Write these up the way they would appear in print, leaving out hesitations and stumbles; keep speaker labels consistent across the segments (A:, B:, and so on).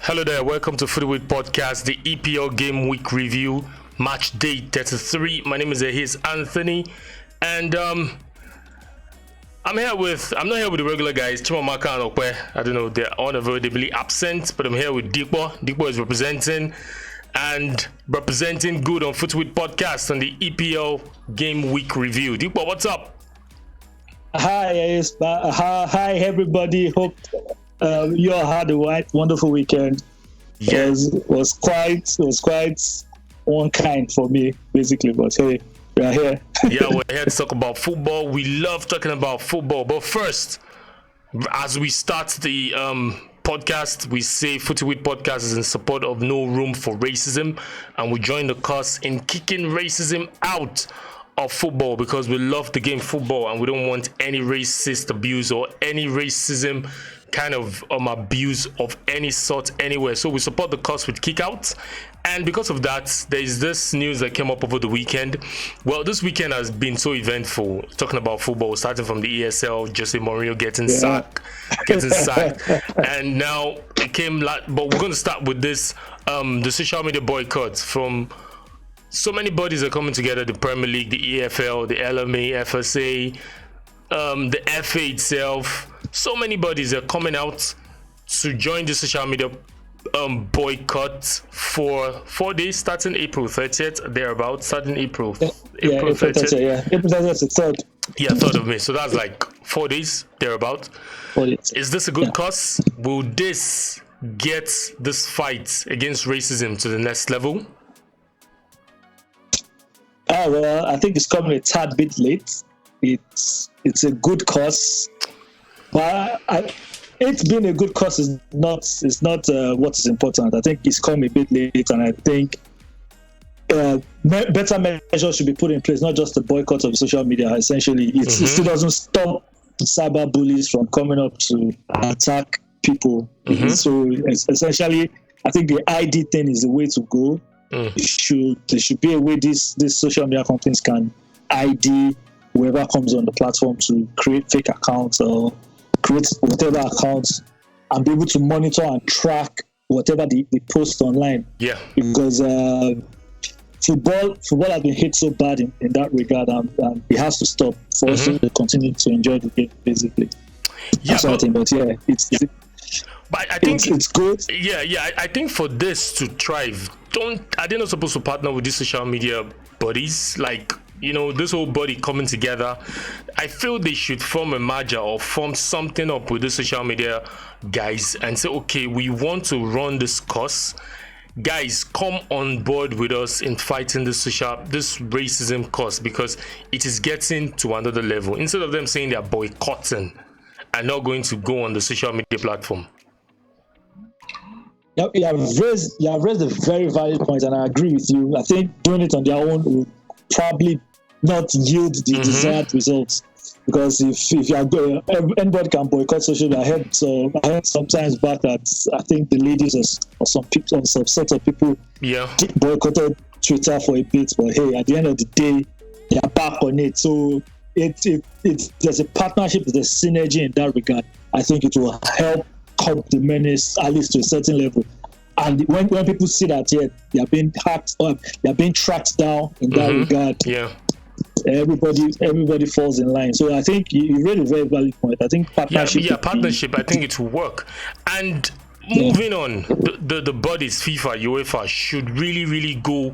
A: Hello there, welcome to FootyWit Podcast, the EPL Game Week Review, Match Day 33. My name is Ehis Anthony, and I'm not here with the regular guys, Chimamaka and Okwe. I don't know, they're unavoidably absent, but I'm here with Dipo. Dipo is representing good on FootyWit Podcast on the EPL Game Week Review. Dipo, what's up?
B: Hi, Ehis. Hi, everybody. Hope you all had a wonderful weekend.
A: Yes,
B: it was quite one kind for me, basically. But hey, we are here.
A: Yeah, we're here to talk about football. We love talking about football. But first, as we start the podcast, we say FootyWit Podcast is in support of No Room for Racism, and we join the cause in kicking racism out of football because we love the game football and we don't want any racist abuse or any racism kind of abuse of any sort anywhere. So we support the cause with kickouts, and because of that, there is this news that came up over the weekend. Well, this weekend has been so eventful, talking about football, starting from the ESL, Jose Mourinho getting sacked, and now it came but we're going to start with this the social media boycott from so many bodies are coming together: the Premier League, the EFL, the LMA, FSA, the FA itself. So many bodies are coming out to join the social media boycott for 4 days, starting April 30th, thereabouts, starting April 30th.
B: April 30th, 3rd.
A: Yeah, 3rd of May. So that's like 4 days, thereabouts. Is this a good cause? Will this get this fight against racism to the next level?
B: Well, I think it's coming a tad bit late. It's a good cause. But it's been a good cause is not what is important. I think it's come a bit late, and I think better measures should be put in place, not just the boycott of social media. Essentially, it still doesn't stop cyber bullies from coming up to attack people. So essentially, I think the ID thing is the way to go. There should be a way these social media companies can ID whoever comes on the platform to create fake accounts or create whatever accounts and be able to monitor and track whatever they post online.
A: Yeah.
B: Because football has been hit so bad in that regard, and it has to stop for us to continue to enjoy the game, basically.
A: Yeah,
B: but I think it's good.
A: Yeah. I think for this to thrive, are they not supposed to partner with these social media bodies? Like, this whole body coming together, I feel they should form a merger or form something up with the social media guys and say, okay, we want to run this course. Guys, come on board with us in fighting this racism cause, because it is getting to another level. Instead of them saying they're boycotting and not going to go on the social media platform.
B: You have raised a very valid point, and I agree with you. I think doing it on their own will probably not yield the desired results, because if you are going, anybody can boycott social media. I heard sometimes back that I think the ladies or some people, some set of people, boycotted Twitter for a bit, but hey, at the end of the day, they are back on it. So there's a partnership, there's a synergy in that regard. I think it will help curb the menace, at least to a certain level. And when people see that they are being hacked up, they are being tracked down in that regard.
A: Yeah.
B: Everybody falls in line. So I think you raised a very valid point. I think partnership.
A: Partnership. I think it will work. And moving on, the bodies, FIFA, UEFA, should really go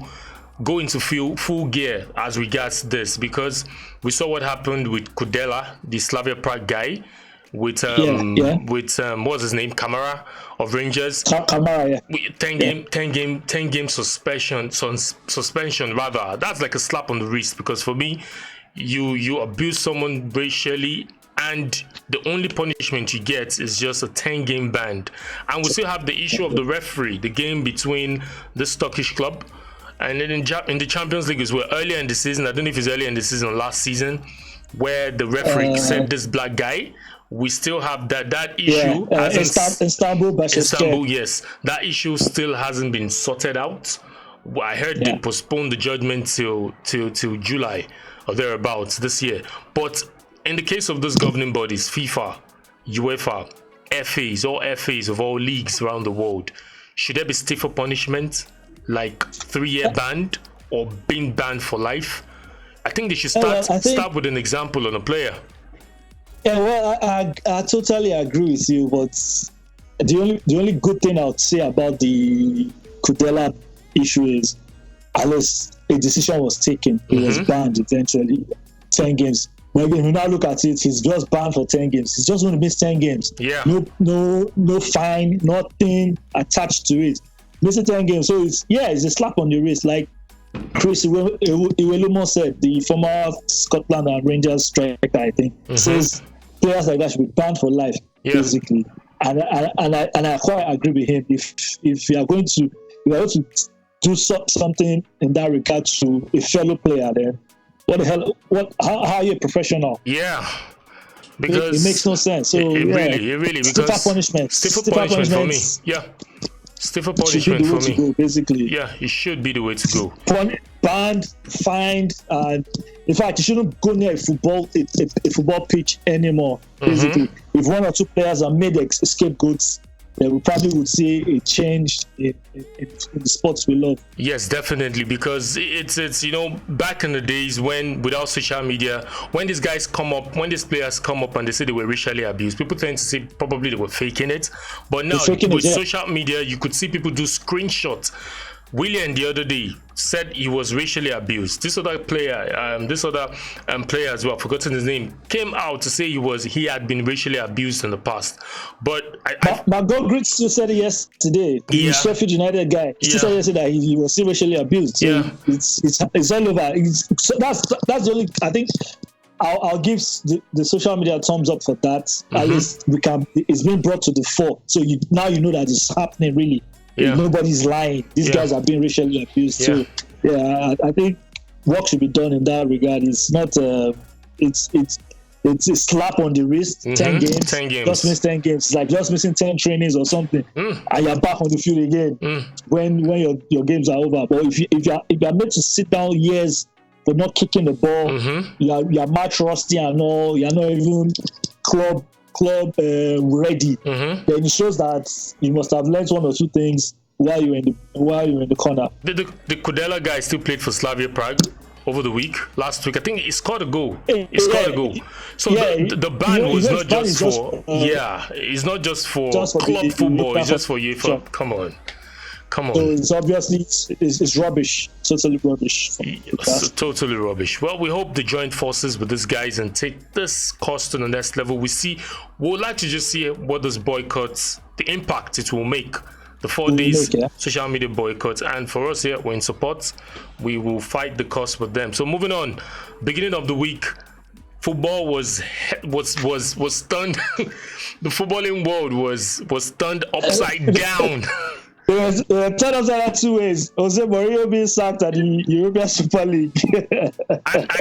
A: into full gear as regards this, because we saw what happened with Kudela, the Slavia Prague guy, with what's his name, Kamara of Rangers.
B: Kamara,
A: 10 game suspension rather. That's like a slap on the wrist, because for me, you abuse someone racially and the only punishment you get is just a 10-game ban. And we still have the issue of the referee, the game between this Turkish club and then in the Champions League as well. Earlier in the season, I don't know if it's earlier in the season or last season, where the referee sent this black guy. We still have that issue.
B: Istanbul,
A: yes. That issue still hasn't been sorted out. I heard they postponed the judgment till July or thereabouts this year. But in the case of those governing bodies, FIFA, UEFA, FAs, all FAs of all leagues around the world, should there be stiffer punishment, like 3-year ban or being banned for life? I think they should start with an example on a player.
B: Yeah, well, I totally agree with you, but the only good thing I would say about the Kudela issue is, at least a decision was taken. He was banned eventually, 10 games. But again, we now look at it, he's just banned for 10 games. He's just going to miss 10 games.
A: Yeah.
B: No fine, nothing attached to it. Missing 10 games. So it's a slap on the wrist. Like Chris Iwelumo said, the former Scotland and Rangers striker, I think, says players like that should be banned for life, basically. And I quite agree with him. If you are going to do something in that regard to a fellow player, then what the hell? How are you a professional?
A: Yeah, because
B: it makes no sense. So
A: it really
B: stiffer punishment
A: for me. Yeah, stiffer punishment for me.
B: Go, basically,
A: yeah, it should be the way to go.
B: Banned, fined, and in fact, you shouldn't go near a football pitch anymore. Basically, if one or two players are made scapegoats, then we probably would see a change in the sports we love.
A: Yes, definitely, because it's back in the days when, without social media, when these players come up and they say they were racially abused, people tend to say probably they were faking it. But now with social media, you could see people do screenshots. William the other day said he was racially abused. This other player as well, I've forgotten his name, came out to say he had been racially abused in the past. But
B: Grit still said it yesterday. The Sheffield United guy still said yesterday that he was still racially abused. So it's all over. That's the only, I think. I'll give the social media a thumbs up for that. At least it's been brought to the fore. So now you know that it's happening really. Yeah. Nobody's lying. These guys are being racially abused. So I think work should be done in that regard. It's not it's a slap on the wrist. 10 games. Just miss 10 games. It's like just missing 10 trainings or something, and you're back on the field again when your games are over. But if you're meant to sit down years for not kicking the ball, you're match rusty and all. You're not even club ready, then it shows that you must have learned one or two things while you're in the corner.
A: The Kudela guy still played for Slavia Prague over the week. Last week, I think he scored a goal. So the ban was not just for it's not just for club football. It's just for UEFA. Sure. Come on. So
B: it's obviously it's rubbish. Totally rubbish.
A: It's totally rubbish. Well, we hope they join forces with these guys and take this cost to the next level. We'd like to just see what those boycotts, the impact it will make. The 4 days social media boycotts, and for us here, we're in support. We will fight the cost with them. So moving on, beginning of the week, football was stunned. The footballing world was turned upside down.
B: It was turned upside 2 ways. Jose Mourinho being sacked at the European Super League.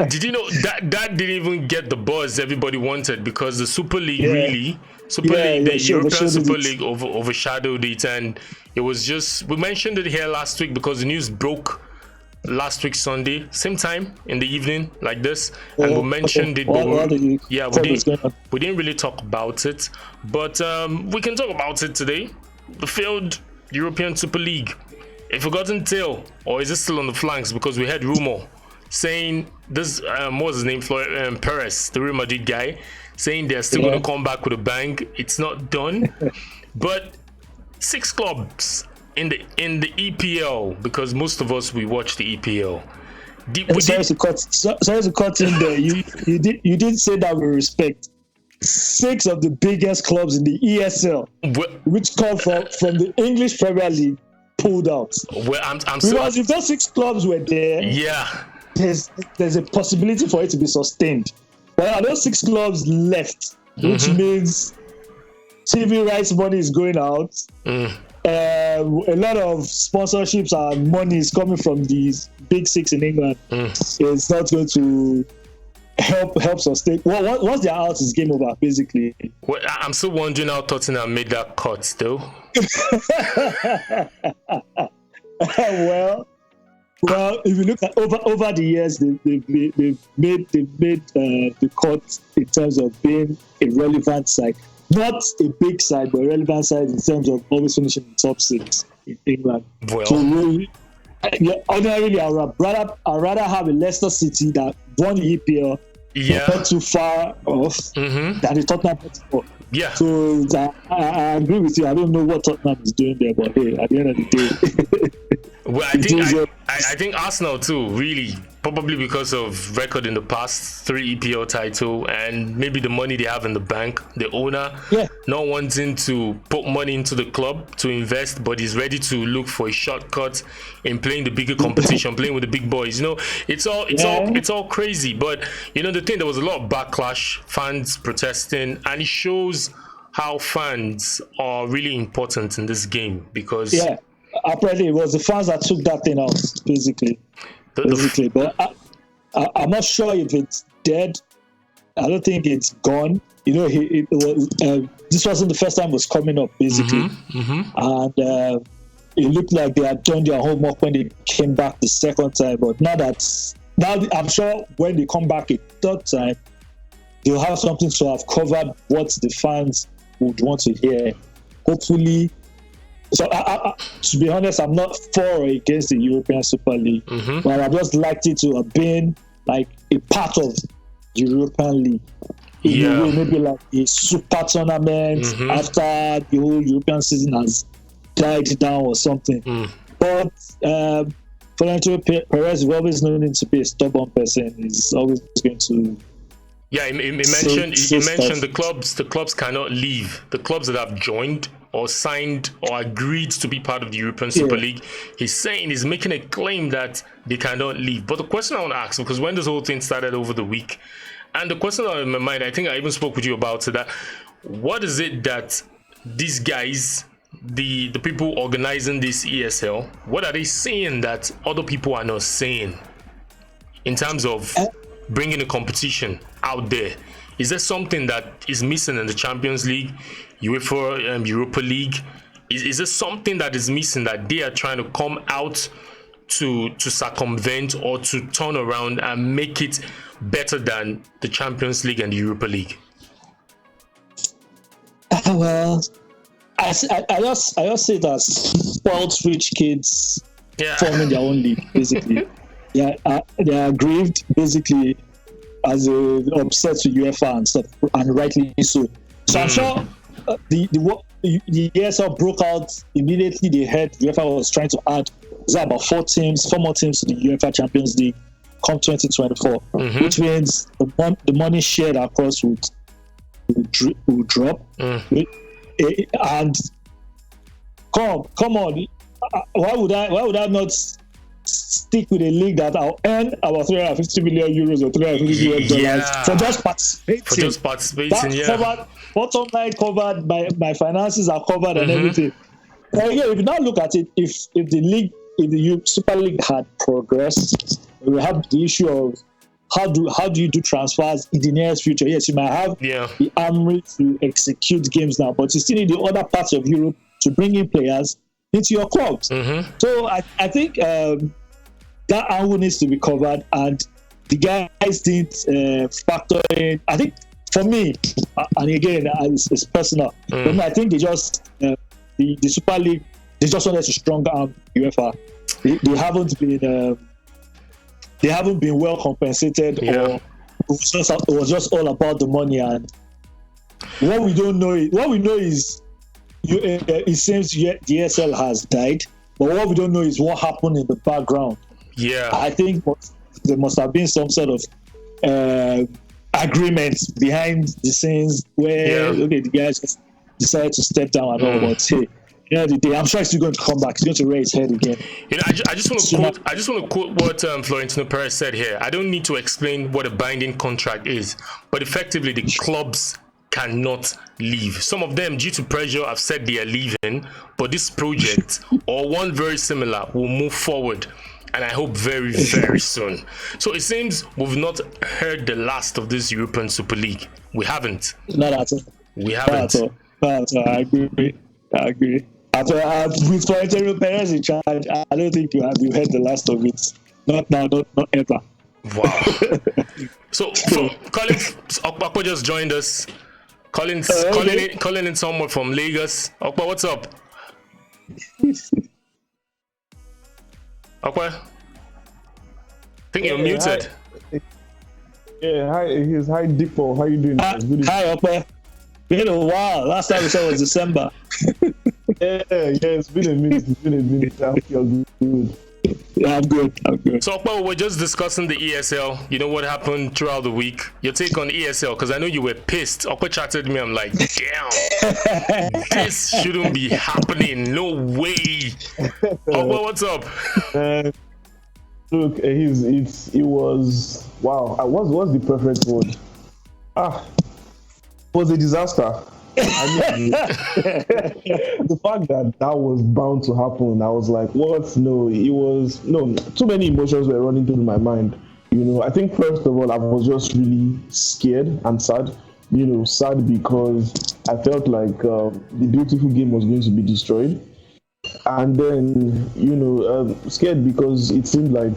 A: and did you know that didn't even get the buzz everybody wanted, because the Super League the European Super League overshadowed it, and it was just, we mentioned it here last week because the news broke last week Sunday, same time in the evening like this, and we mentioned it, but we didn't really talk about it, but we can talk about it today. The failed European Super League, a forgotten tale, or is it still on the flanks? Because we had rumor saying this, what was his name, Perez, the Real Madrid guy, saying they're still going to come back with a bang. It's not done, but 6 clubs in the EPL, because most of us, we watch the EPL. Sorry
B: to cut in there. You did say that with respect. 6 of the biggest clubs in the ESL, which come from the English Premier League, pulled out.
A: Well,
B: because if those 6 clubs were there, there's a possibility for it to be sustained. But those 6 clubs left, which means TV rights money is going out. A lot of sponsorships and money is coming from these big 6 in England. It's not going to help sustain. Well, once they're out, it's game over, basically.
A: Well, I'm still wondering how Tottenham made that cut, though. Well, if you look at over the years, they've made the cut in terms of being a relevant side, not a big side, but a relevant side in terms of always finishing in the top 6.
B: in England.
A: Well,
B: So ordinarily, I'd rather have a Leicester City that won the EPL, not too far off, than the Tottenham Hotspur.
A: Yeah.
B: So I agree with you. I don't know what Tottenham is doing there, but hey, at the end of the day,
A: well, I think Arsenal too, really, probably because of record in the past, 3 EPL title, and maybe the money they have in the bank, the owner not wanting to put money into the club to invest, but he's ready to look for a shortcut in playing the bigger competition, playing with the big boys. It's all crazy. But the thing, there was a lot of backlash, fans protesting, and it shows how fans are really important in this game because
B: apparently it was the fans that took that thing out, basically. But I'm not sure if it's dead. I don't think it's gone. This wasn't the first time it was coming up, basically. And it looked like they had done their homework when they came back the second time. But now I'm sure when they come back a third time, they'll have something to have covered what the fans would want to hear. Hopefully. So, to be honest, I'm not for or against the European Super League, but I just liked it to have been like a part of the European League. In a way, maybe like a super tournament after the whole European season has died down or something. But Florentino Perez is always known to be a stubborn person. He's always going to.
A: Yeah, he mentioned the clubs cannot leave. The clubs that have joined or signed or agreed to be part of the European Super League, he's making a claim that they cannot leave. But the question I want to ask, because when this whole thing started over the week, and the question on in my mind, I think I even spoke with you about it, that what is it that these guys, the people organizing this ESL, what are they saying that other people are not saying in terms of bringing a competition out there? Is there something that is missing in the Champions League, UEFA, Europa League? Is there something that is missing that they are trying to come out to circumvent or to turn around and make it better than the Champions League and the Europa League?
B: Well, I just see it as spoiled rich kids forming their own league, basically. They are aggrieved, basically, as upset with UEFA and stuff, and rightly so. So I'm sure the ESL broke out immediately. They heard UEFA was trying to add about 4 more teams to the UEFA Champions League come 2024, which means the money shared across would drop. And come on, why would I not stick with a league that I'll earn about 350 million euros or 350 million dollars for just participating? Covered, bottom line covered, my finances are covered and everything. If you now look at it, if the Super League had progressed, we have the issue of how do you do transfers in the nearest future? Yes, you might have the armory to execute games now, but you still need the other parts of Europe to bring in players into your clubs. So I think that angle needs to be covered, and the guys didn't factor in. I think for me, and again, it's personal, but I think they just the Super League, they just wanted to strong arm UEFA. They haven't been well compensated, or it was just all about the money. And what we know is it seems the ESL has died, but what we don't know is what happened in the background. I think there must have been some sort of agreement behind the scenes where the guys decided to step down and all, but hey, the day, I'm sure he's going to come back. He's going to raise his head again.
A: I just want to quote what Florentino Perez said here. I don't need to explain what a binding contract is, but effectively the clubs cannot leave. Some of them, due to pressure, have said they are leaving, but this project or one very similar will move forward, and I hope very, very soon. So it seems we've not heard the last of this European Super League. We haven't.
B: Not at all.
A: We haven't.
B: Not at all. I agree. With Florentino Perez in charge, I don't think you heard the last of it. Not now, not ever.
A: Wow. So Colin Okpa just joined us. Calling in someone from Lagos. Okpa, what's up? Okay. I think you're muted.
C: Hi. Yeah, hi, hi, Dipo. How you doing?
B: Hi, Opa. Been a while. Last time we saw was December.
C: Yeah, it's been a minute. I hope you're good.
B: Yeah, I'm good.
A: So, Opa, we're just discussing the ESL. You know what happened throughout the week? Your take on ESL, because I know you were pissed. Opa chatted me. I'm like, damn, this shouldn't be happening. No way. Opa, what's up?
C: Look, it was wow. What's the perfect word? It was a disaster. I mean, the fact that was bound to happen, I was like, what? No, too many emotions were running through my mind. I think first of all, I was just really scared and sad. Sad because I felt like the beautiful game was going to be destroyed. And then, scared because it seemed like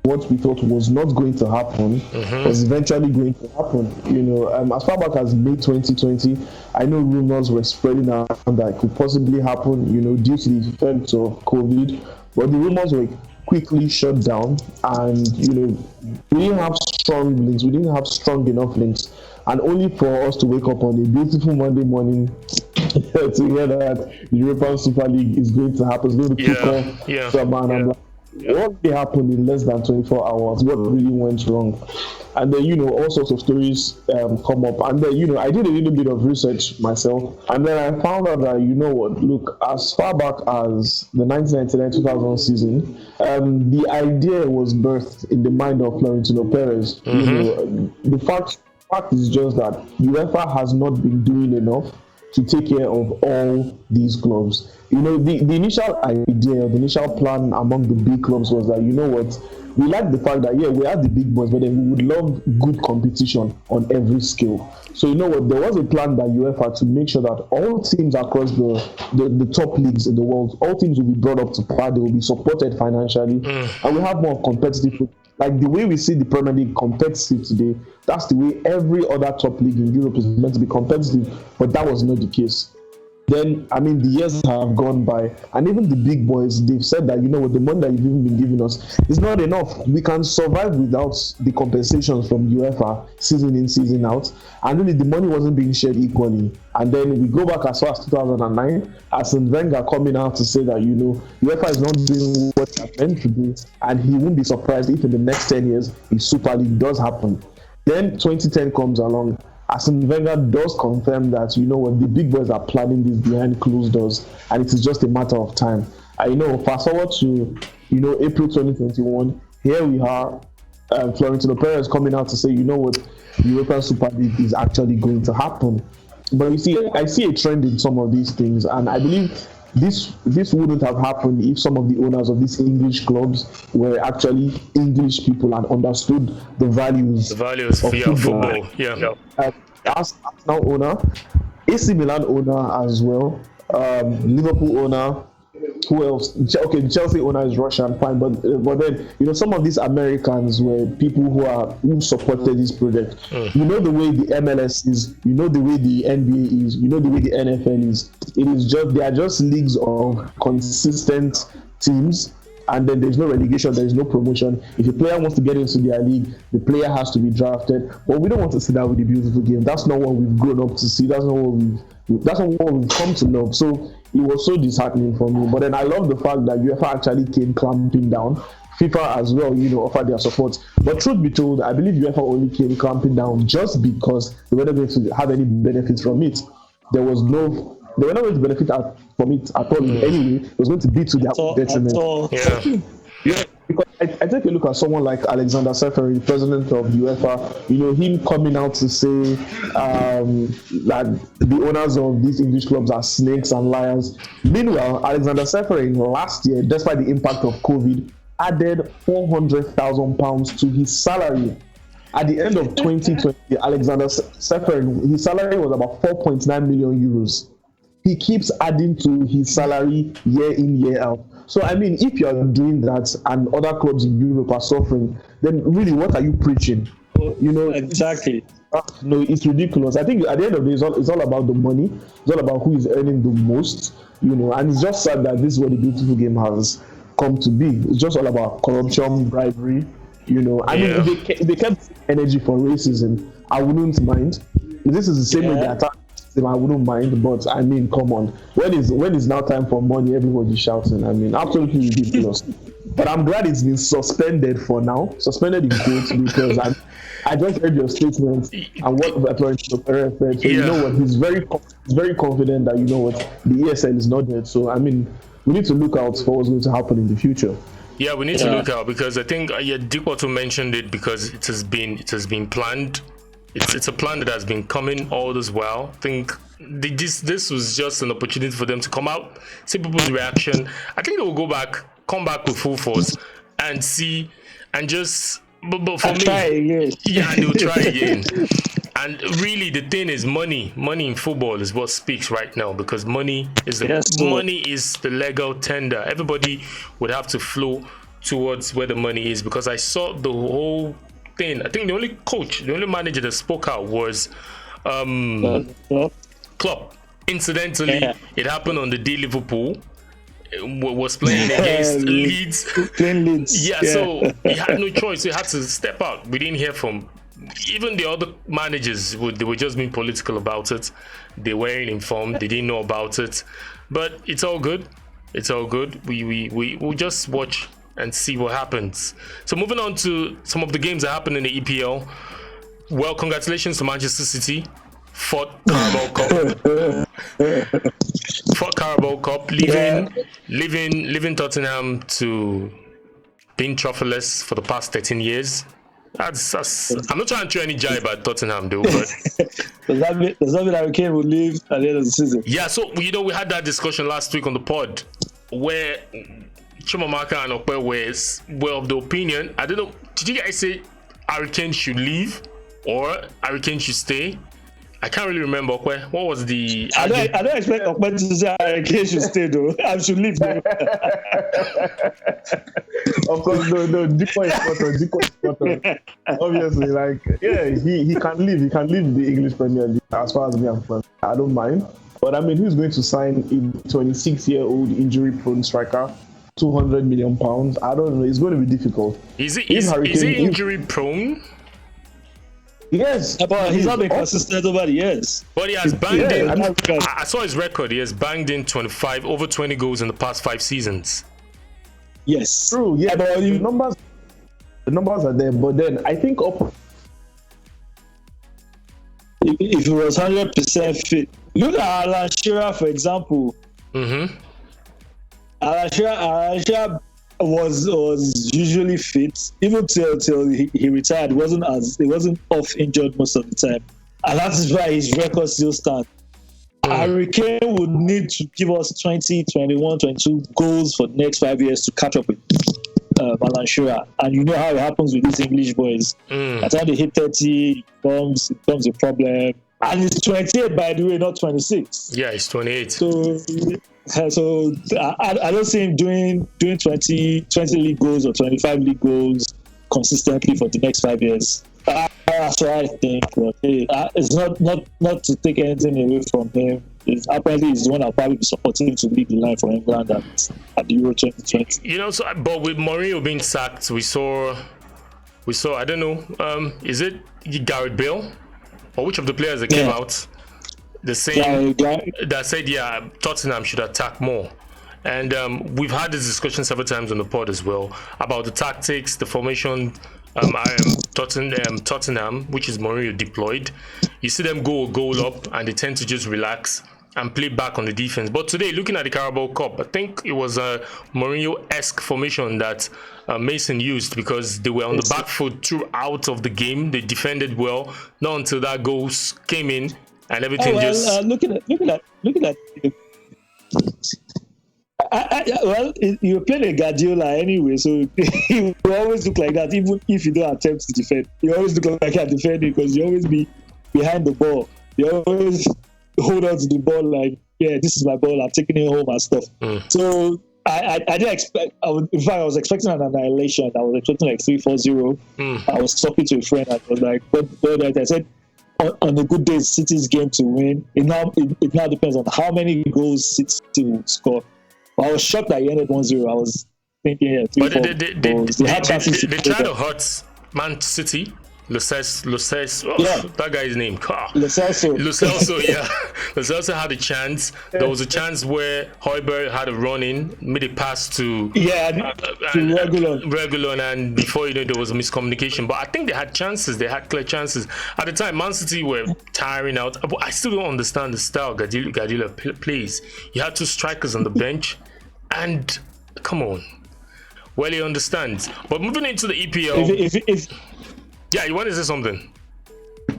C: what we thought was not going to happen was eventually going to happen. As far back as May 2020, I know rumors were spreading around that it could possibly happen, due to the effects of COVID. But the rumors were quickly shut down, and we didn't have strong links. We didn't have strong enough links, and only for us to wake up on a beautiful Monday morning to hear that the European Super League is going to happen. It's going to kick off. So, man, I'm like, what really happened in less than 24 hours? What really went wrong? And then, all sorts of stories come up. And then, I did a little bit of research myself. And then I found out that, look, as far back as the 1999-2000 season, the idea was birthed in the mind of Florentino Perez. The fact is just that UEFA has not been doing enough to take care of all these clubs. The initial idea, the initial plan among the big clubs was that, we like the fact that, we are the big boys, but then we would love good competition on every scale. So, there was a plan by UEFA to make sure that all teams across the top leagues in the world, all teams will be brought up to par, they will be supported financially, and we have more competitive football. Like the way we see the Premier League competitive today, that's the way every other top league in Europe is meant to be competitive, but that was not the case. Then, the years have gone by, and even the big boys, they've said that, the money that you've even been giving us is not enough. We can survive without the compensations from UEFA season in, season out, and really the money wasn't being shared equally. And then we go back as far as 2009, Arsene Wenger coming out to say that, UEFA is not doing what it's meant to do, and he won't be surprised if in the next 10 years, the Super League does happen. Then 2010 comes along. Arsene Wenger does confirm that, the big boys are planning this behind closed doors, and it is just a matter of time. Fast forward to, April 2021, here we are, Florentino Perez coming out to say, the European Super League is actually going to happen. But you see, I see a trend in some of these things, and I believe this wouldn't have happened if some of the owners of these English clubs were actually English people and understood the values of
A: football.
C: Arsenal owner, AC Milan owner as well, Liverpool owner. Who else? Okay, the Chelsea owner is Russian, fine, but then some of these Americans were people who supported this project. The way the MLS is, the way the NBA is, the way the NFL is. They are just leagues of consistent teams, and then there's no relegation, there's no promotion. If a player wants to get into their league, the player has to be drafted. But we don't want to see that with the beautiful game. That's not what we've grown up to see. That's not what we've come to love. So it was so disheartening for me. But then I love the fact that UEFA actually came clamping down. FIFA as well, offered their support. But truth be told, I believe UEFA only came clamping down just because they were not going to have any benefits from it. They were not going to benefit from it at all. Anyway, it was going to be to their detriment. Because I take a look at someone like Alexander Seferin, the president of UEFA, him coming out to say that the owners of these English clubs are snakes and liars. Meanwhile, Alexander Seferin last year, despite the impact of COVID, added £400,000 to his salary. At the end of 2020, Alexander Seferin, his salary was about 4.9 million euros. He keeps adding to his salary year in, year out. So, if you're doing that and other clubs in Europe are suffering, then really, what are you preaching?
B: Exactly.
C: No, it's ridiculous. I think at the end of the day, it's all about the money. It's all about who is earning the most, and it's just sad that this is what the beautiful game has come to be. It's just all about corruption, bribery. I mean, they kept energy for racism. I wouldn't mind. This is the same way they attack them. I wouldn't mind, but I mean, come on. When is now time for money? Everybody's shouting. I mean, absolutely ridiculous. But I'm glad it's been suspended for now. Suspended in quotes because I just read your statement and what Authority Perez said. So you know what? He's very confident that the ESL is not dead. So I mean, we need to look out for what's going to happen in the future.
A: Yeah, we need to look out because I think Dipo too mentioned it because it has been planned. It's a plan that has been coming all this while. I think this was just an opportunity for them to come out, see people's reaction. I think they will come back with full force and see and just. But for me,
B: try again.
A: Yeah, and they'll try again. And really, the thing is, money in football is what speaks right now because money is the legal tender. Everybody would have to flow towards where the money is because I saw the whole thing. I think the only manager that spoke out was Klopp. Incidentally, it happened on the day Liverpool was playing against Leeds. Yeah, so he had no choice. He had to step out. We didn't hear from even the other managers. They were just being political about it. They weren't informed. They didn't know about it. But it's all good. It's all good. We'll just watch and see what happens. So moving on to some of the games that happened in the EPL. Well, congratulations to Manchester City. Fourth Carabao Cup, leaving Tottenham to being trophyless for the past 13 years. That's I'm not trying to throw any jibe at Tottenham though, but
B: does that mean that Kane will leave at the end of the season?
A: Yeah, so we had that discussion last week on the pod where Chimamaka and Okwe were of the opinion. I don't know, did you guys say Harry Kane should leave or Harry Kane should stay? I can't really remember, Okwe. What was the...
B: I don't expect Okwe to say Harry Kane should stay, though. I should leave, though.
C: Of course, no. Dipo is spot on. Obviously, he can leave. He can leave the English Premier League, as far as me I'm concerned. I don't mind. But, I mean, who's going to sign a 26-year-old injury-prone striker? £200 million? I don't know. It's going to be difficult.
A: Is he injury-prone?
C: Yes,
B: but he's not been consistent over the years.
A: But he has banged in. I saw his record. He has banged in over 20 goals in the past 5 seasons.
B: Yes,
C: true. Yeah, but the numbers are there. But then I think
B: if he was 100% fit, look at Alan Shearer, for example.
A: Mm-hmm.
B: Alan Shearer was usually fit even till he retired. He wasn't off injured most of the time, and that is why his record still stands. Harry Kane would need to give us 20, 21, 22 goals for the next 5 years to catch up with Alan Shearer, and you know how it happens with these English boys. By the time they hit 30, it becomes a problem. And he's 28, by the way, not 26.
A: Yeah, he's 28.
B: So I don't see him doing 20 league goals or 25 league goals consistently for the next 5 years. That's what I think. But hey, it's not to take anything away from him. Apparently, he's the one that probably be supporting him to lead the line for England at the Euro 2020.
A: But with Mourinho being sacked, we saw. I don't know. Is it Gareth Bale or which of the players that came out? The same that said, Tottenham should attack more. And we've had this discussion several times on the pod as well about the tactics, the formation. Tottenham, which is Mourinho deployed. You see them go a goal up and they tend to just relax and play back on the defense. But today, looking at the Carabao Cup, I think it was a Mourinho-esque formation that Mason used because they were on the back foot throughout of the game. They defended well, not until that goal came in. And everything
B: looking at you're playing a Guardiola anyway, so you always look like that, even if you don't attempt to defend. You always look like you're defending because you always be behind the ball. You always hold on to the ball like, yeah, this is my ball, I'm taking it home and stuff. So I didn't expect. In fact, I was expecting an annihilation. I was expecting like 3-4-0. I was talking to a friend and I was like, but I said, on a good day, City's game to win. It now depends on how many goals City will score. But I was shocked that he ended 1-0. thinking, yeah,
A: But
B: 3-4 goals. They had chances
A: they tried to hurt Man City. Lo Celso,
B: Yeah.
A: that guy's name.
B: Lo Celso.
A: Lo Celso, yeah. Lo Celso had a chance. There was a chance where Højbjerg had a run in, made a pass to Regulon, and before you know, there was a miscommunication. But I think they had chances. They had clear chances. At the time, Man City were tiring out. But I still don't understand the style Guardiola plays. You had 2 strikers on the bench, and come on. Well, he understands. But moving into the EPL. Yeah, you want to say something?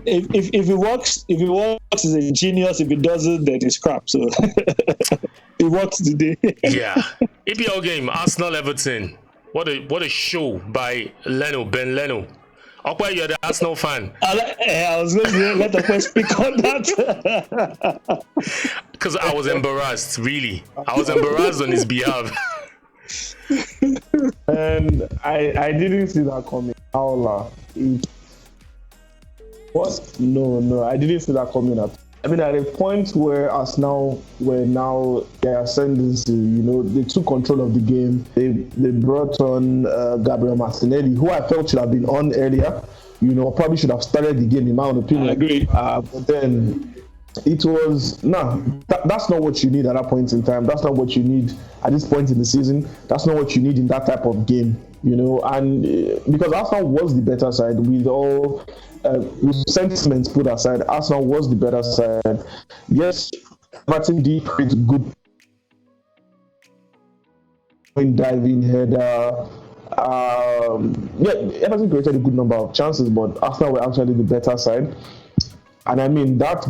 B: If it works, he's a genius. If it doesn't, then it's crap. So it works today.
A: Yeah, EPL game, Arsenal Everton. What a show by Ben Leno. Okwa, you're the Arsenal fan.
B: I was going to let the first speak on that
A: because I was embarrassed. Really, I was embarrassed on his behalf.
C: And I didn't see that coming. What? No, I didn't see that coming up. I mean, at a point where Arsenal were now their ascendancy, they took control of the game. They brought on Gabriel Martinelli, who I felt should have been on earlier. Probably should have started the game, in my own opinion.
B: I agree.
C: But then it was that's not what you need at that point in time. That's not what you need at this point in the season. That's not what you need in that type of game, and because Arsenal was the better side with all sentiments put aside. Arsenal was the better side. Yes, Everton did create good diving header. Everton created a good number of chances, but Arsenal were actually the better side. And I mean that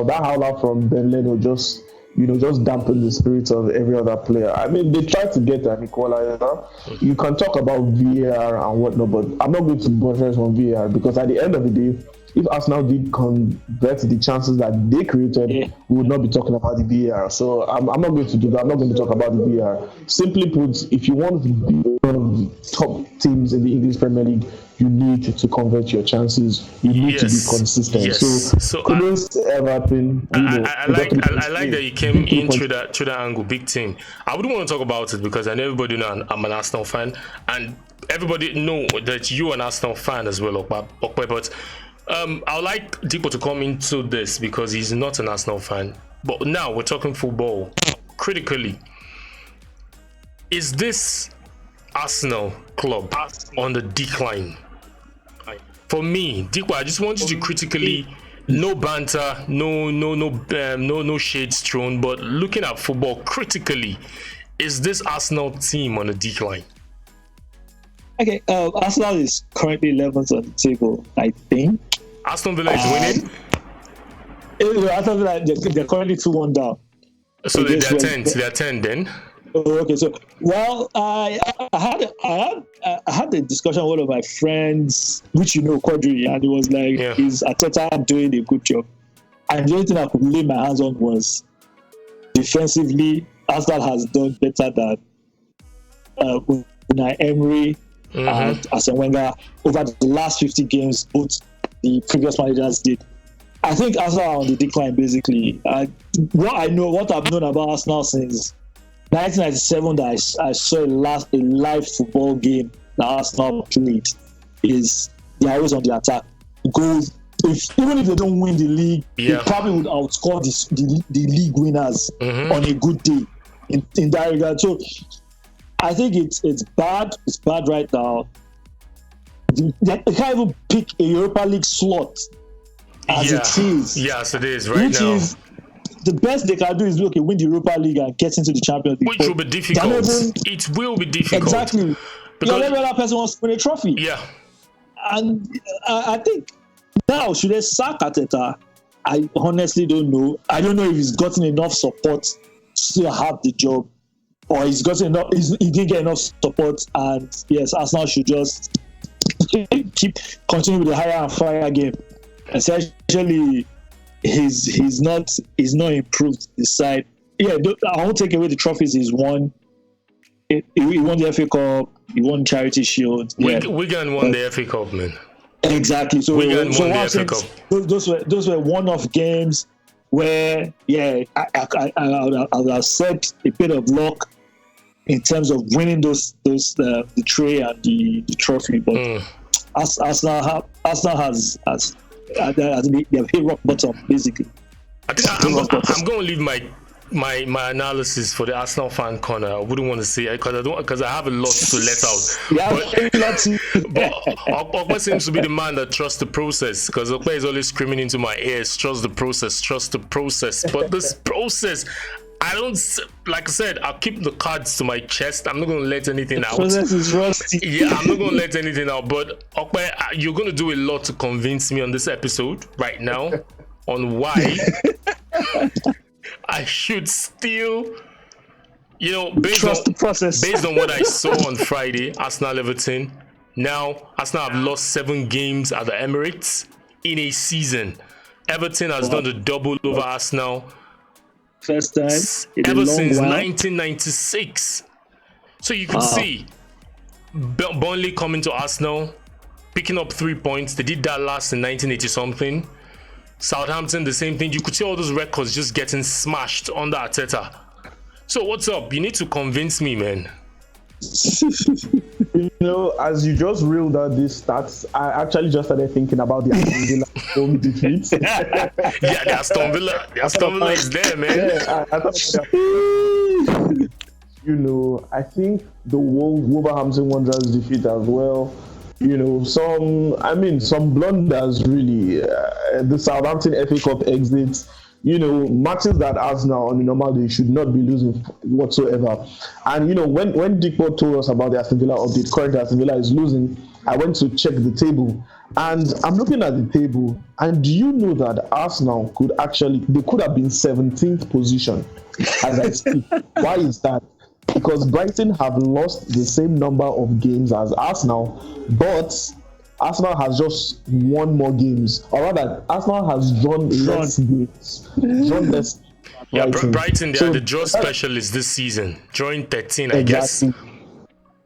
C: howler from Ben Leno just dampened the spirits of every other player. I mean, they tried to get an equalizer. You can talk about VAR and whatnot, but I'm not going to buttress on VAR because at the end of the day, if Arsenal did convert the chances that they created, we would not be talking about the VAR. So I'm not going to do that. I'm not going to talk about the VAR. Simply put, if you want to be one of the top teams in the English Premier League, you need to convert your chances. You need to be consistent.
A: Yes. So
C: Everton.
A: I like that you came in through that angle, big team. I wouldn't want to talk about it because I know everybody know I'm an Arsenal fan, and everybody know that you're an Arsenal fan as well, Okwe. But I would like Dipo to come into this because he's not an Arsenal fan. But now we're talking football. Critically, is this Arsenal club on the decline? For me, Dipo, I just want you to critically, no banter, no shades thrown, but looking at football critically, is this Arsenal team on the decline?
B: Okay, Arsenal is currently 11th on the table, I think.
A: Aston Villa is winning?
B: Aston Villa, they're currently 2-1 down.
A: So they're 10th. They're 10 then?
B: Oh, okay. So, well, I had a discussion with one of my friends, which Quadri, and it was like, is Arteta doing a good job? And the only thing I could lay my hands on was defensively, Arsenal has done better than Unai Emery and Arsene Wenger over the last 50 games. Both the previous managers did. I think Arsenal are on the decline. Basically, what I've known about Arsenal since 1997 that I saw a live football game that Arsenal played is they're always on the attack. Goals. Even if they don't win the league, they probably would outscore the league winners on a good day in that regard. So I think it's bad. It's bad right now. They can't even pick a Europa League slot as it is.
A: Yes, it is right
B: which
A: now.
B: Is the best they can do is win the Europa League and get into the Champions League.
A: Which will be difficult. It will be difficult.
B: Exactly. Because every other person wants to win a trophy.
A: Yeah.
B: And I think now, should they sack Arteta? I honestly don't know. I don't know if he's gotten enough support to still have the job, or he's gotten enough. He didn't get enough support, and yes, Arsenal should just continue with the higher and fire game. Essentially, he's not improved the side. Yeah, I won't take away the trophies he's won. He won the FA Cup. He won Charity Shield.
A: Wigan won the FA Cup, man.
B: Exactly. So
A: Wigan won the FA Cup.
B: Those were one-off games where I would have said a bit of luck, in terms of winning the tray and the trophy. But Arsenal has they've hit rock bottom basically.
A: I think I'm going to leave my analysis for the Arsenal fan corner. I wouldn't want to say it because I have a lot to let out. But Ogun seems to be the man that trusts the process, because Ogun is always screaming into my ears, trust the process. But this process, I don't, like I said, I'll keep the cards to my chest. I'm not going to let anything out.
B: Process is rusty.
A: Yeah, I'm not going to let anything out. But Ogun, you're going to do a lot to convince me on this episode right now on why I should still, based on what I saw on Friday, Arsenal Everton. Now, Arsenal have lost 7 games at the Emirates in a season. Everton has done the double over Arsenal.
B: First time
A: ever since 1996. So you can see Burnley coming to Arsenal, picking up 3 points. They did that last in 1980 something. Southampton, the same thing. You could see all those records just getting smashed under Arteta. So what's up? You need to convince me, man.
C: As you just reeled out these stats, I actually just started thinking about the Aston Villa home defeats.
A: Yeah, the Aston Villa is there, man.
C: Yeah, I think the Wolverhampton Wanderers defeat as well. Some blunders really. The Southampton FA Cup exits. Matches that Arsenal on the normal day should not be losing whatsoever. And when Dipo told us about the Aston Villa update, currently Aston Villa is losing, I went to check the table, and I'm looking at the table, and do you know that Arsenal could have been 17th position as I speak? Why is that? Because Brighton have lost the same number of games as Arsenal, but Arsenal has just won more games. Or rather, Arsenal has drawn less games.
A: Yeah, Brighton, they are the draw specialists this season. Drawing 13, I guess.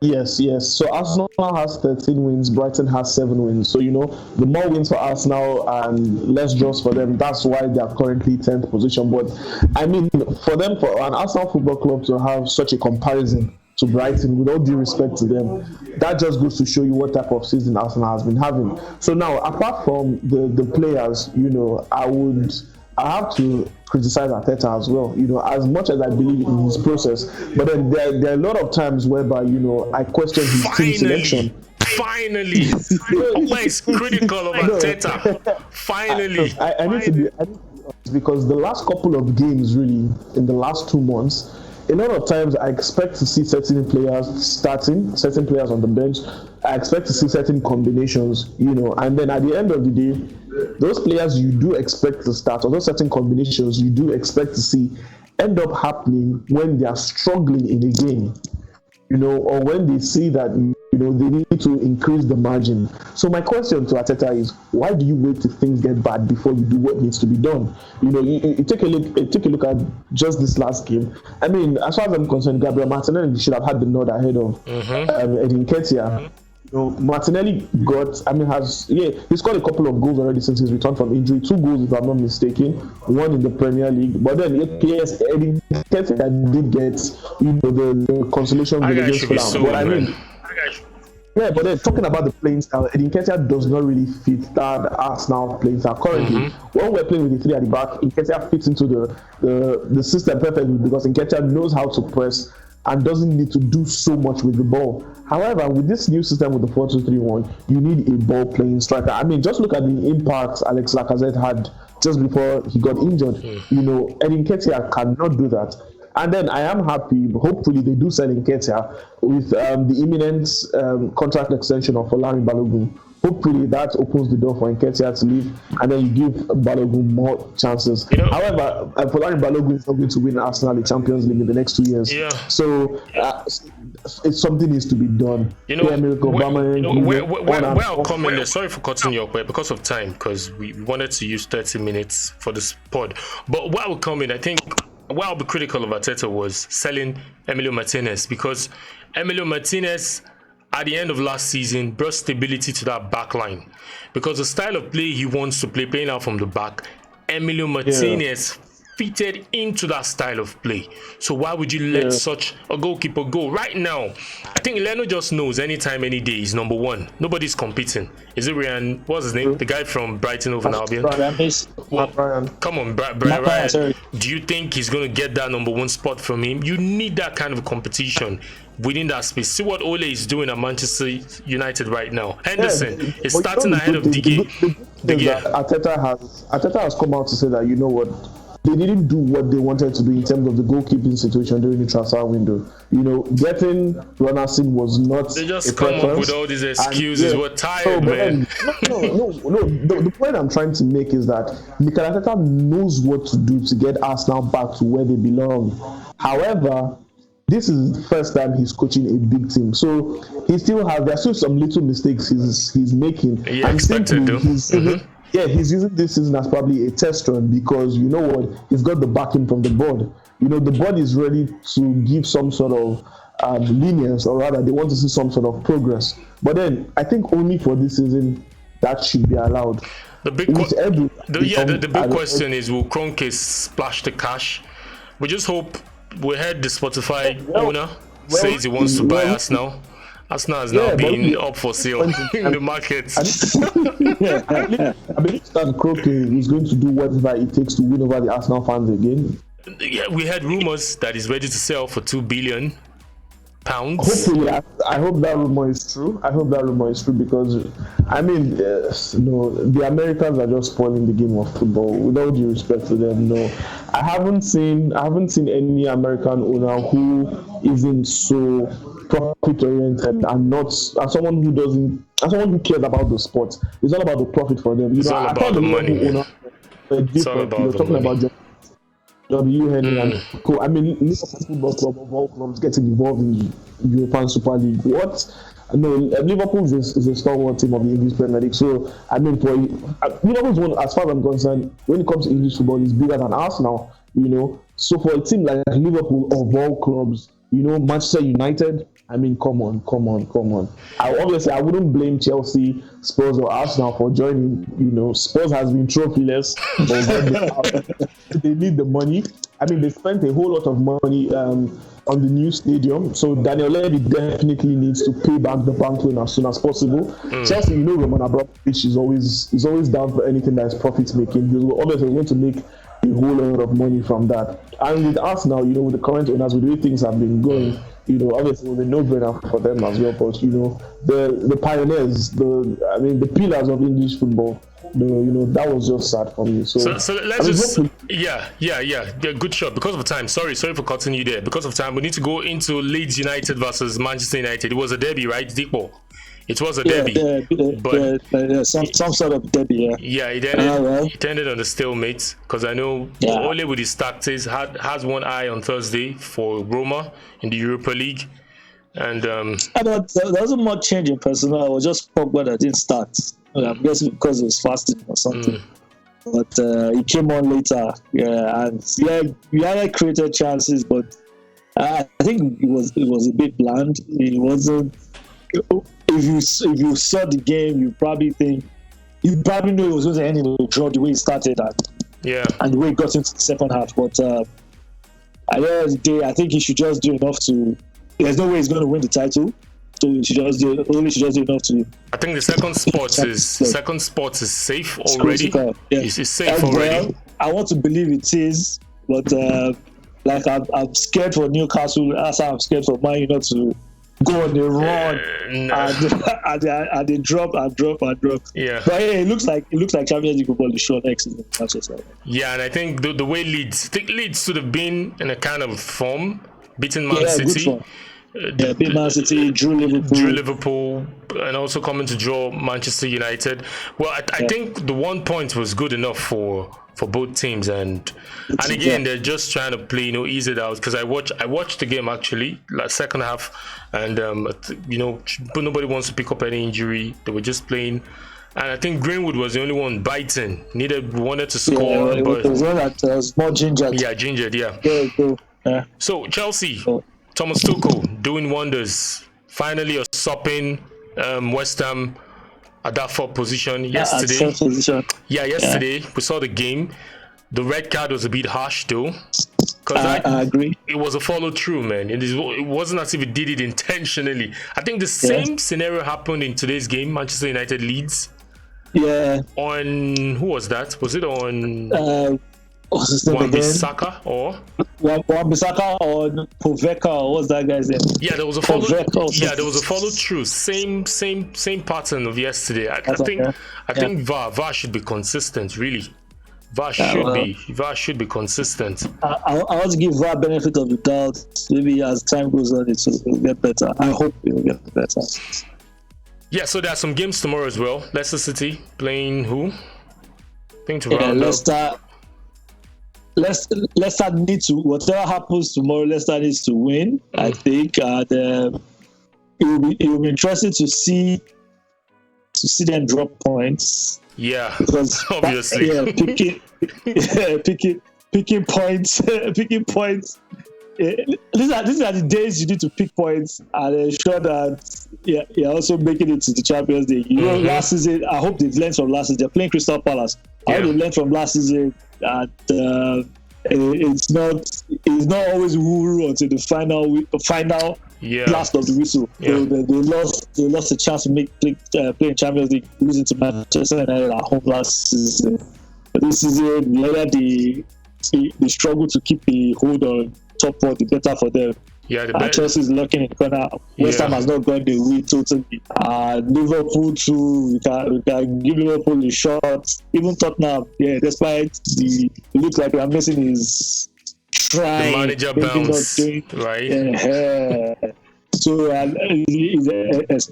C: Yes. So Arsenal has 13 wins, Brighton has 7 wins. So, the more wins for Arsenal and less draws for them, that's why they are currently 10th position. But, for an Arsenal Football Club to have such a comparison to Brighton, with all due respect to them, that just goes to show you what type of season Arsenal has been having. So now, apart from the players, I have to criticize Arteta as well, as much as I believe in his process. But then there are a lot of times whereby, I question his team selection.
A: Finally, is critical of Arteta. Finally.
C: I need to be honest, because the last couple of games, really, in the last 2 months, a lot of times I expect to see certain players starting, certain players on the bench. I expect to see certain combinations, and then at the end of the day, those players you do expect to start, or those certain combinations you do expect to see, end up happening when they are struggling in a game, or when they see that, they need to increase the margin. So my question to Arteta is, why do you wait till things get bad before you do what needs to be done? You take a look at just this last game. I mean, as far as I'm concerned, Gabriel Martinelli should have had the nod ahead of Edin Ketia. Martinelli he scored a couple of goals already since his return from injury. 2 goals, if I'm not mistaken, 1 in the Premier League. But then yes, Edin Ketia did get the consolation goal against Fulham. Yeah, but then talking about the playing style, Edin Ketia does not really fit that Arsenal playing style currently. When we're playing with the 3 at the back, Nketiah fits into the system perfectly, because Nketiah knows how to press and doesn't need to do so much with the ball. However, with this new system with the 4-2-3-1, you need a ball-playing striker. I mean, just look at the impacts Alex Lacazette had just before he got injured. Edin Ketia cannot do that. And then I am happy, hopefully they do sell Nketiah with the imminent contract extension of Folarin Balogun. Hopefully that opens the door for Nketiah to leave, and then you give Balogun more chances. However, Folarin Balogun is not going to win Arsenal the Champions League in the next 2 years. Yeah. So it's something needs to be done.
A: Well, comment. Sorry for cutting you off, but because of time, because we wanted to use 30 minutes for this pod. But while we're coming, I think what I'll be critical of Arteta was selling Emilio Martinez, because Emilio Martinez, at the end of last season, brought stability to that back line. Because the style of play he wants to play, playing out from the back, Emilio Martinez fitted into that style of play. So why would you let such a goalkeeper go? Right now, I think Leno just knows anytime, any day he's number one. Nobody's competing. Is it Ryan? What's his name? The guy from Brighton over Albion. Well, come on, Brian Ryan. Do you think he's going to get that number one spot from him? You need that kind of competition within that space. See what Ole is doing at Manchester United right now. Henderson is starting ahead of De Gea.
C: Arteta has come out to say that, you know what, they didn't do what they wanted to do in terms of the goalkeeping situation during the transfer window. You know, getting Ronaldson was not.
A: They just come up with all these excuses. We're tired, man.
C: No. The point I'm trying to make is that Mikel Arteta knows what to do to get Arsenal back to where they belong. However, this is the first time he's coaching a big team, so there's still some little mistakes he's making.
A: Yeah, expected though.
C: He's using this season as probably a test run, because you know what, he's got the backing from the board. You know, the board is ready to give some sort of lenience, or rather, they want to see some sort of progress. But then, I think only for this season that should be allowed.
A: The big question is, will Kroenke splash the cash? We just hope. We heard the Spotify owner says he wants to buy Arsenal. Arsenal is now being up for sale in the market.
C: I believe that Kroenke is going to do whatever it takes to win over the Arsenal fans again.
A: Yeah, we had rumors that he's ready to sell for £2 billion.
C: Hopefully, I hope that rumor is true. Because, I mean, the Americans are just spoiling the game of football. With all due respect to them, no. I haven't seen any American owner who isn't so profit oriented and someone who cares about the sport. It's all about the profit for them.
A: It's all about the money. It's all about the money.
C: W. Henry and Co. I mean, Liverpool Football Club of all clubs getting involved in European Super League. What? No, Liverpool is a stalwart team of the English Premier League. So, I mean, for Liverpool's one, as far as I'm concerned, when it comes to English football, is bigger than Arsenal. You know, so for a team like Liverpool of all clubs, you know, Manchester United. I mean, come on. I wouldn't blame Chelsea, Spurs, or Arsenal for joining. You know, Spurs has been trophyless, but they need the money. I mean, they spent a whole lot of money on the new stadium, so Daniel Levy definitely needs to pay back the bank loan as soon as possible. Chelsea, you know, Roman Abramovich is always down for anything that is profit making. He's obviously going to make a whole lot of money from that. And with Arsenal, you know, with the current owners, with the way things have been going, you know, obviously it was a no-brainer for them as well. But you know, the pioneers, the pillars of English football, that was just sad for me. So
A: let's good shot. Because of time, sorry for cutting you there. Because of time, we need to go into Leeds United versus Manchester United. It was a derby, right, Dipo? It was a derby, but
B: some sort of derby.
A: It ended on a stalemate, because I know Ole with his tactics has one eye on Thursday for Roma in the Europa League, and there
B: wasn't much change in personnel. It was just Pogba that didn't start. I'm guessing because it was fasting or something. But he came on later, and we had created chances, but I think it was a bit bland. It wasn't. If you saw the game, you probably know it was going to end in a draw the way it started and the way it got into the second half. But at the end of the day, I think he should just do enough to. There's no way he's going to win the title, so he should just do enough to.
A: I think the second spot is safe already. It's safe already.
B: Well, I want to believe it is, but I'm scared for Newcastle. As I'm scared for Man United to go on the run and they drop.
A: Yeah.
B: But it looks like Champions League football is sure next season.
A: Yeah, and I think the way Leeds should have been in a kind of form, beating Man City.
B: Beat Man City, drew
A: Liverpool, and also coming to draw Manchester United. Well, I think the 1 point was good enough for both teams, and again they're just trying to play, ease it out. Because I watched the game actually, like second half, and nobody wants to pick up any injury. They were just playing, and I think Greenwood was the only one biting. Wanted to score, but
B: it was one that was more gingered.
A: Yeah, gingered. Yeah.
B: Yeah.
A: So Chelsea. Thomas Tuchel doing wonders. Finally usurping West Ham at that fourth position yesterday.
B: Yesterday
A: we saw the game. The red card was a bit harsh though.
B: I agree.
A: It was a follow through, man. It wasn't as if it did it intentionally. I think the same scenario happened in today's game, Manchester United Leeds.
B: Yeah.
A: On who was that? Was it on
B: what's his name
A: Wan-Bissaka or
B: Wan-Bissaka or Poveka, or what's that guy's name?
A: Yeah, there was a follow. Yeah, there was a follow through. Same pattern of yesterday. I think VAR should be consistent, really. VAR should be consistent.
B: I want to give VAR benefit of the doubt. Maybe as time goes on, it will get better. I hope it will get better.
A: Yeah, so there are some games tomorrow as well. Leicester City playing who? I think to round
B: up. Leicester need to, whatever happens tomorrow, Leicester needs to win. I think it will be interesting to see them drop points.
A: Yeah,
B: because
A: obviously.
B: Picking points. These are the days you need to pick points and ensure that you're also making it to the Champions League. You know, last season, I hope they've learned from last season. They're playing Crystal Palace. I hope they learned from last season that it's not always woo until the final blast of the whistle. So they lost a chance to play in Champions League, losing to Manchester United at home last season. But this season, whether they struggle to keep the hold on top four, the better for them. Yeah, Chelsea is looking in the corner. West Ham has not gone the way totally. Liverpool too. We can give Liverpool a shot. Even Tottenham, despite it looks like we are missing his trying.
A: The manager bounce, right?
B: So it's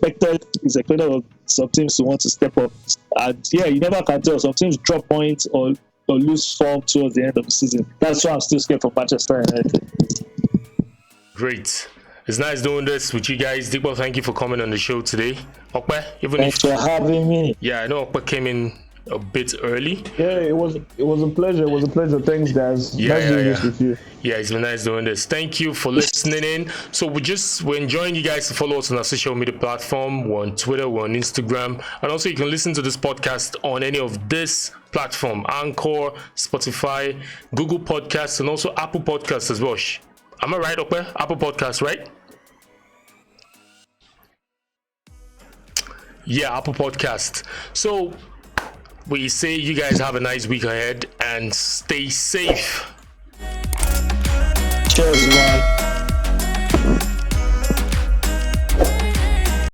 B: expected of some teams to want to step up. And you never can tell. Some teams drop points or lose form towards the end of the season. That's why I'm still scared for Manchester United.
A: Great. It's nice doing this with you guys. Dipo, thank you for coming on the show today. Okpe,
B: thanks for having me.
A: Yeah, I know Okpe came in a bit early.
C: Yeah, it was a pleasure. It was a pleasure. Thanks, guys. Nice doing this with you.
A: Yeah, it's been nice doing this. Thank you for listening in. So we're enjoying you guys to follow us on our social media platform. We're on Twitter, we're on Instagram, and also you can listen to this podcast on any of this platform: Anchor, Spotify, Google Podcasts, and also Apple Podcasts as well. Am I right, Okpe? Apple Podcasts, right? Yeah, Apple Podcast. So we say you guys have a nice week ahead and stay safe.
B: Cheers, man.